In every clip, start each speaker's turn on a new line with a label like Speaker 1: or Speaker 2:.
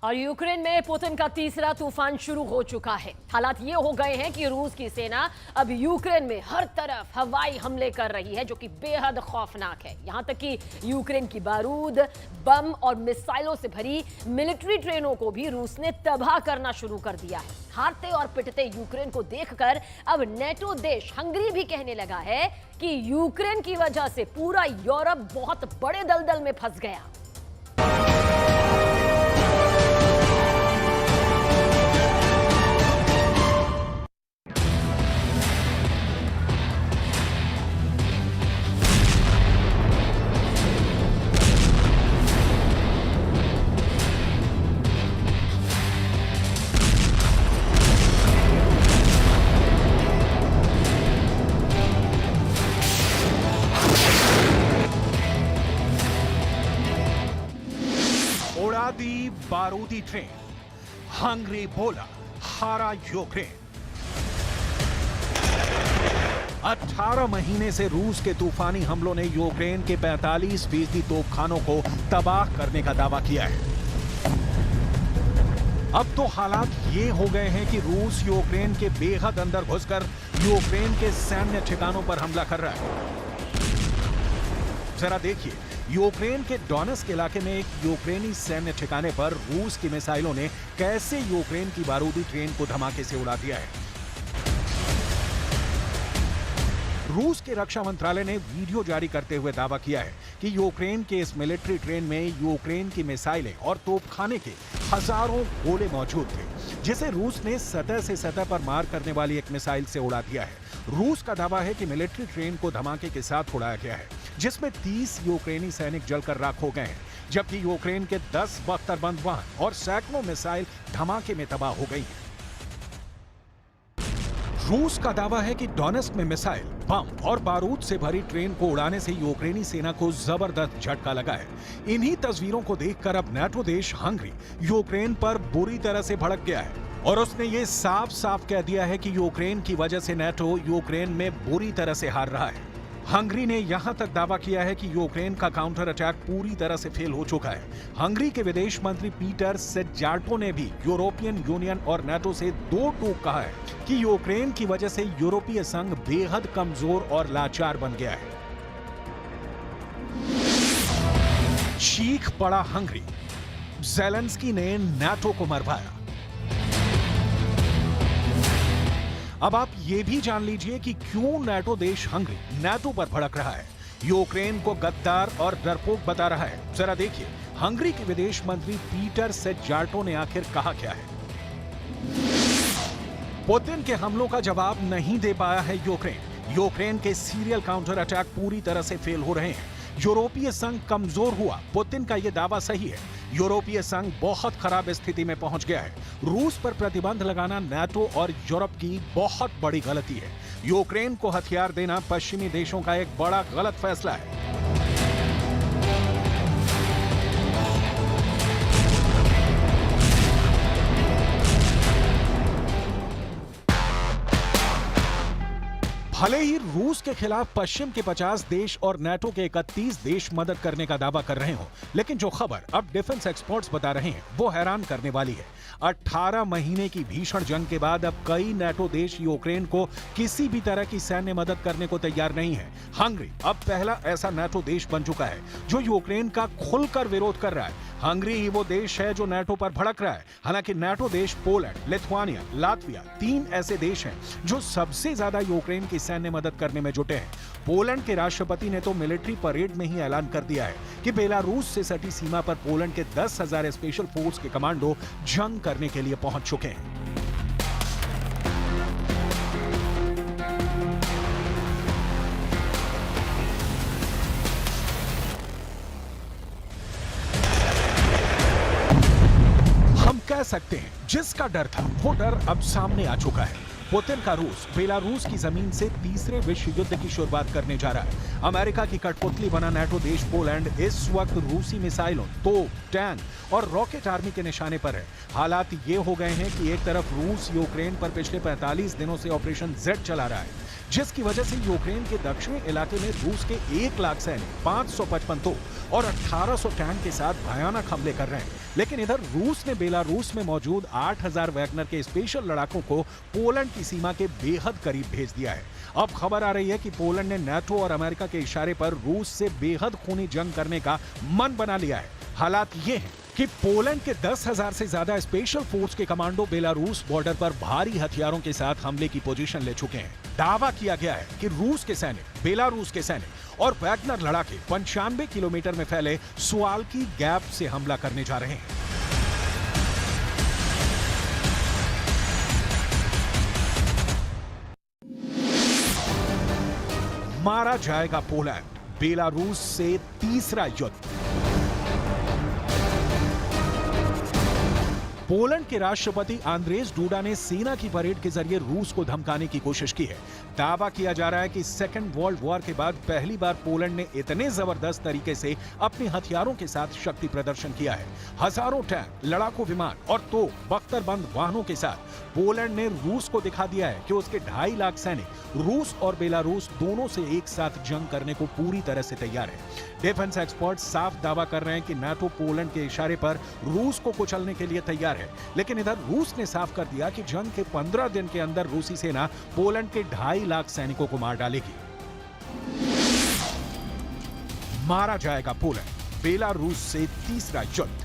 Speaker 1: और यूक्रेन में पुतिन का तीसरा तूफान शुरू हो चुका है। हालात ये हो गए हैं कि रूस की सेना अब यूक्रेन में हर तरफ हवाई हमले कर रही है, जो कि बेहद खौफनाक है। यहां तक कि यूक्रेन की बारूद, बम और मिसाइलों से भरी मिलिट्री ट्रेनों को भी रूस ने तबाह करना शुरू कर दिया है। हारते और पिटते यूक्रेन को देखकर अब नेटो देश हंगरी भी कहने लगा है कि यूक्रेन की वजह से पूरा यूरोप बहुत बड़े दलदल में फंस गया।
Speaker 2: उड़ा दी बारूदी ट्रेन, हंगरी बोला हारा यूक्रेन। 18 महीने से रूस के तूफानी हमलों ने यूक्रेन के 45% तोपखानों को तबाह करने का दावा किया है। अब तो हालात ये हो गए हैं कि रूस यूक्रेन के बेहद अंदर घुसकर यूक्रेन के सैन्य ठिकानों पर हमला कर रहा है। जरा देखिए, यूक्रेन के डोनेट्स्क इलाके में एक यूक्रेनी सैन्य ठिकाने पर रूस की मिसाइलों ने कैसे यूक्रेन की बारूदी ट्रेन को धमाके से उड़ा दिया है। रूस के रक्षा मंत्रालय ने वीडियो जारी करते हुए दावा किया है कि यूक्रेन के इस मिलिट्री ट्रेन में यूक्रेन की मिसाइलें और तोपखाने के हजारों गोले मौजूद थे, जिसे रूस ने सतह से सतह पर मार करने वाली एक मिसाइल से उड़ा दिया है। रूस का दावा है कि मिलिट्री ट्रेन को धमाके के साथ उड़ाया गया है, जिसमें 30 यूक्रेनी सैनिक जलकर राख हो गए हैं, जबकि यूक्रेन के 10 बख्तरबंद वाहन और सैकड़ों मिसाइल धमाके में तबाह हो गई हैं। रूस का दावा है कि डोनेट्स्क में मिसाइल, बम और बारूद से भरी ट्रेन को उड़ाने से यूक्रेनी सेना को जबरदस्त झटका लगा है। इन्हीं तस्वीरों को देखकर अब नेटो देश हंगरी यूक्रेन पर बुरी तरह से भड़क गया है और उसने ये साफ साफ कह दिया है कि यूक्रेन की वजह से नेटो यूक्रेन में बुरी तरह से हार रहा है। हंगरी ने यहां तक दावा किया है कि यूक्रेन का काउंटर अटैक पूरी तरह से फेल हो चुका है। हंगरी के विदेश मंत्री पीटर सेजार्टो ने भी यूरोपियन यूनियन और नेटो से दो टूक कहा है कि यूक्रेन की वजह से यूरोपीय संघ बेहद कमजोर और लाचार बन गया है। चीख पड़ा हंगरी, ज़ेलेंस्की ने नेटो को मरवाया। अब आप ये भी जान लीजिए कि क्यों नेटो देश हंगरी नेटो पर भड़क रहा है, यूक्रेन को गद्दार और डरपोक बता रहा है। जरा देखिए, हंगरी के विदेश मंत्री पीटर सेजार्टो ने आखिर कहा क्या है। पुतिन के हमलों का जवाब नहीं दे पाया है यूक्रेन। यूक्रेन के सीरियल काउंटर अटैक पूरी तरह से फेल हो रहे हैं। यूरोपीय संघ कमजोर हुआ, पुतिन का यह दावा सही है। यूरोपीय संघ बहुत खराब स्थिति में पहुंच गया है। रूस पर प्रतिबंध लगाना नेटो और यूरोप की बहुत बड़ी गलती है। यूक्रेन को हथियार देना पश्चिमी देशों का एक बड़ा गलत फैसला है। भले ही रूस के खिलाफ पश्चिम के 50 देश और नेटो के 31 देश मदद करने का दावा कर रहे हो, लेकिन जो खबर अब डिफेंस एक्सपर्ट्स बता रहे हैं वो हैरान करने वाली है। 18 महीने की भीषण जंग के बाद अब कई नेटो देश यूक्रेन को किसी भी तरह की सैन्य मदद करने को तैयार नहीं है। हंगरी अब पहला ऐसा नेटो देश बन चुका है जो यूक्रेन का खुलकर विरोध कर रहा है। हंगरी ही वो देश है जो नेटो पर भड़क रहा है। हालांकि नेटो देश पोलैंड, लिथुआनिया, लातविया 3 ऐसे देश हैं जो सबसे ज्यादा यूक्रेन की सैन्य मदद करने में जुटे हैं। पोलैंड के राष्ट्रपति ने तो मिलिट्री परेड में ही ऐलान कर दिया है कि बेलारूस से सटी सीमा पर पोलैंड के 10,000 स्पेशल फोर्स के कमांडो जंग करने के लिए पहुंच चुके हैं। कह सकते हैं जिसका डर था वो डर अब सामने आ चुका है। पुतिन का रूस बेलारूस की जमीन से तीसरे विश्व युद्ध की शुरुआत करने जा रहा है। अमेरिका की कठपुतली बना नाटो देश पोलैंड इस वक्त रूसी मिसाइलों, तोप, टैंक और रॉकेट आर्मी के निशाने पर है। हालात ये हो गए हैं कि एक तरफ रूस यूक्रेन पर पिछले 45 दिनों से ऑपरेशन जेड चला रहा है, जिसकी वजह से यूक्रेन के दक्षिणी इलाके में रूस के 1 लाख सैनिक, 555 तोप और 1800 टैंक के साथ भयानक हमले कर रहे हैं। लेकिन इधर रूस ने बेलारूस में मौजूद 8000 वैगनर के स्पेशल लड़ाकों को पोलैंड की सीमा के बेहद करीब भेज दिया है। अब खबर आ रही है कि पोलैंड ने नाटो और अमेरिका के इशारे पर रूस से बेहद खूनी जंग करने का मन बना लिया है। हालात ये हैं कि पोलैंड के 10,000 से ज्यादा स्पेशल फोर्स के कमांडो बेलारूस बॉर्डर पर भारी हथियारों के साथ हमले की पोजीशन ले चुके हैं। दावा किया गया है कि रूस के सैनिक, बेलारूस के सैनिक और वैगनर लड़ाके 95 किलोमीटर में फैले सुवाल्की गैप से हमला करने जा रहे हैं। मारा जाएगा पोलैंड, बेलारूस से तीसरा युद्ध। पोलैंड के राष्ट्रपति आंद्रेज डूडा ने सेना की परेड के जरिए रूस को धमकाने की कोशिश की है। दावा किया जा रहा है कि सेकेंड वर्ल्ड वॉर के बाद पहली बार पोलैंड ने इतने जबरदस्त तरीके से अपने हथियारों के साथ शक्ति प्रदर्शन किया है। हजारों टैंक, लड़ाकू विमान और तोप, बख्तरबंद वाहनों के साथ पोलैंड ने रूस को दिखा दिया है कि उसके 2.5 लाख सैनिक रूस और बेलारूस दोनों से एक साथ जंग करने को पूरी तरह से तैयार है। डिफेंस एक्सपर्ट साफ दावा कर रहे हैं कि नाटो पोलैंड के इशारे पर रूस को कुचलने के लिए तैयार है। लेकिन इधर रूस ने साफ कर दिया कि जंग के 15 दिन के अंदर रूसी सेना पोलैंड के 2.5 लाख सैनिकों को मार डालेगी। मारा जाएगा पोलैंड, बेलारूस से तीसरा युद्ध।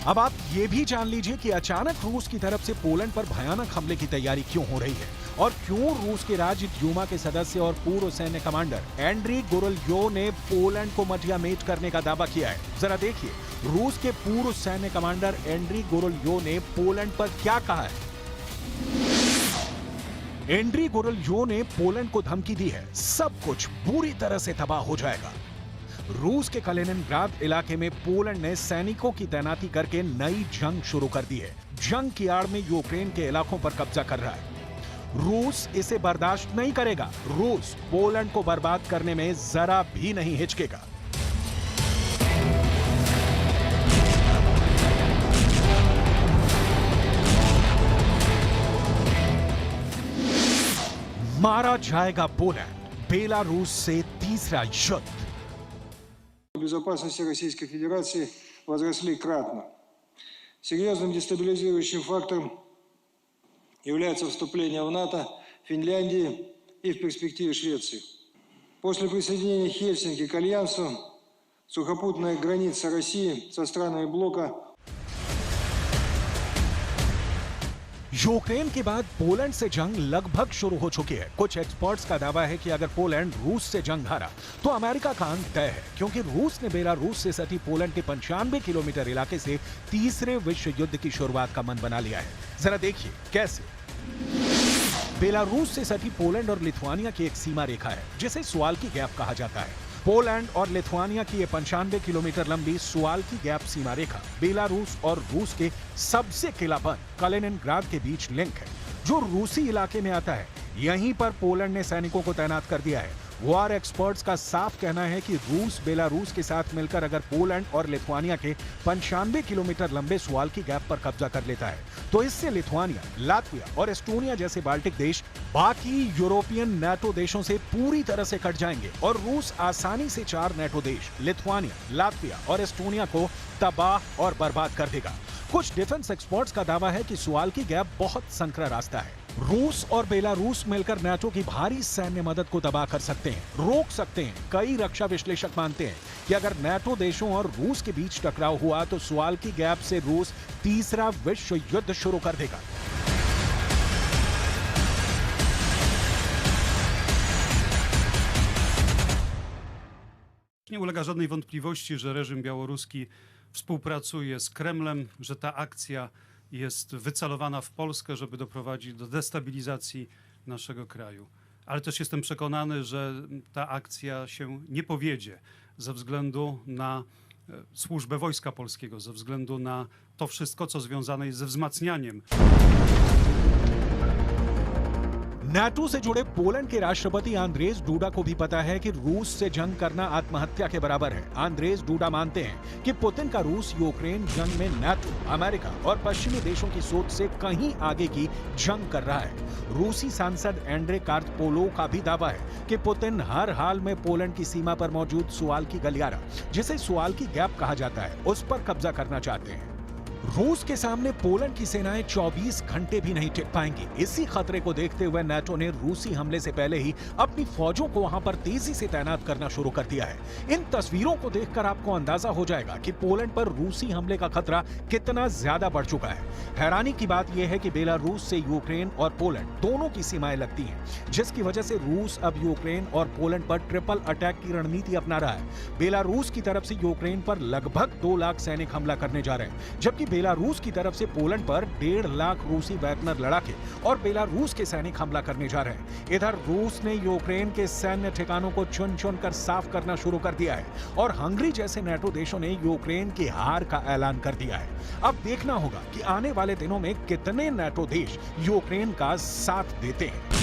Speaker 2: अब आप ये भी जान लीजिए कि अचानक रूस की तरफ से पोलैंड पर भयानक हमले की तैयारी क्यों हो रही है और क्यों रूस के राज्य ड्यूमा के सदस्य और पूर्व सैन्य कमांडर एंड्री गोरोल्योव ने पोलैंड को मटियामेट करने का दावा किया है। जरा देखिए रूस के पूर्व सैन्य कमांडर एंड्री गोरोल्योव ने पोलैंड पर क्या कहा है। एंड्री गोरोल्योव ने पोलैंड को धमकी दी है, सब कुछ बुरी तरह से तबाह हो जाएगा। रूस के कलिनिनग्राद इलाके में पोलैंड ने सैनिकों की तैनाती करके नई जंग शुरू कर दी है। जंग की आड़ में यूक्रेन के इलाकों पर कब्जा कर रहा है। रूस इसे बर्दाश्त नहीं करेगा। रूस पोलैंड को बर्बाद करने में जरा भी नहीं हिचकेगा। मारा जाएगा पोलैंड, बेलारूस से तीसरा युद्ध।
Speaker 3: Безопасности Российской Федерации возросли кратно. Серьезным дестабилизирующим фактором является вступление в НАТО Финляндии и в перспективе Швеции. После присоединения Хельсинки к Альянсу сухопутная граница России со странами блока
Speaker 2: यूक्रेन के बाद पोलैंड से जंग लगभग शुरू हो चुकी है। कुछ एक्सपर्ट्स का दावा है कि अगर पोलैंड रूस से जंग हारा तो अमेरिका का अंत तय है, क्योंकि रूस ने बेलारूस से सटी पोलैंड के 95 किलोमीटर इलाके से तीसरे विश्व युद्ध की शुरुआत का मन बना लिया है। जरा देखिए कैसे। बेलारूस से सटी पोलैंड और लिथुआनिया की एक सीमा रेखा है जिसे सुवाल्की गैप कहा जाता है। पोलैंड और लिथुआनिया की ये 95 किलोमीटर लंबी सुवाल्की गैप सीमा रेखा बेलारूस और रूस के सबसे किलाबंद कलिनिनग्राद के बीच लिंक है, जो रूसी इलाके में आता है। यहीं पर पोलैंड ने सैनिकों को तैनात कर दिया है। वॉर एक्सपर्ट्स का साफ कहना है कि रूस बेलारूस के साथ मिलकर अगर पोलैंड और लिथुआनिया के 95 किलोमीटर लंबे सुवाल्की गैप पर कब्जा कर लेता है तो इससे लिथुआनिया, लातविया और एस्टोनिया जैसे बाल्टिक देश बाकी यूरोपियन नाटो देशों से पूरी तरह से कट जाएंगे और रूस आसानी से 4 नाटो देश लिथुआनिया, लातविया और एस्टोनिया को तबाह और बर्बाद कर देगा। कुछ डिफेंस एक्सपर्ट्स का दावा है कि सुवाल्की गैप बहुत संकरा रास्ता है। रूस और बेलारूस मिलकर नाटो की भारी सैन्य मदद को दबा कर सकते हैं, रोक सकते हैं। कई रक्षा विश्लेषक मानते हैं कि अगर नाटो देशों और रूस के बीच टकराव हुआ तो सुवाल्की गैप से रूस तीसरा विश्व युद्ध शुरू कर देगा।
Speaker 4: Nie ulega żadnej wątpliwości, że reżim białoruski współpracuje z Kremlem, że ta akcja jest wycelowana w Polskę, żeby doprowadzić do destabilizacji naszego kraju. Ale też jestem przekonany, że ta akcja się nie powiedzie ze względu na służbę Wojska Polskiego, ze względu na to wszystko, co związane jest ze wzmacnianiem.
Speaker 2: NATO से जुड़े Poland के राष्ट्रपति Andrzej DUDA को भी पता है कि रूस से जंग करना आत्महत्या के बराबर है। आंद्रेज डूडा मानते हैं कि पुतिन का रूस यूक्रेन जंग में नाटो, अमेरिका और पश्चिमी देशों की सोच से कहीं आगे की जंग कर रहा है। रूसी सांसद एंड्रे कार्पोलो का भी दावा है कि पुतिन हर हाल में पोलैंड की सीमा पर मौजूद सुवाल्की गलियारा, जिसे सुवाल्की गैप कहा जाता है, उस पर कब्जा करना चाहते हैं। रूस के सामने पोलैंड की सेनाएं 24 घंटे भी नहीं टिक पाएंगी। इसी खतरे को देखते हुए नाटो ने रूसी हमले से पहले ही अपनी फौजों को वहां पर तेजी से तैनात करना शुरू कर दिया है। इन तस्वीरों को देखकर आपको अंदाजा हो जाएगा कि पोलैंड पर रूसी हमले का खतरा कितना ज्यादा बढ़ चुका है। हैरानी की बात यह है कि बेलारूस से यूक्रेन और पोलैंड दोनों की सीमाएं लगती हैं, जिसकी वजह से रूस अब यूक्रेन और पोलैंड पर ट्रिपल अटैक की रणनीति अपना रहा है। बेलारूस की तरफ से यूक्रेन पर लगभग 2 लाख सैनिक हमला करने जा रहे हैं, जबकि बेलारूस की तरफ से पोलैंड पर 1.5 लाख रूसी वैगनर लड़ाके और बेलारूस के सैनिक हमला करने जा रहे हैं। इधर रूस ने यूक्रेन के सैन्य ठिकानों को चुन चुन कर साफ करना शुरू कर दिया है और हंगरी जैसे नाटो देशों ने यूक्रेन की हार का ऐलान कर दिया है। अब देखना होगा कि आने वाले दिनों में कितने नाटो देश यूक्रेन का साथ देते हैं।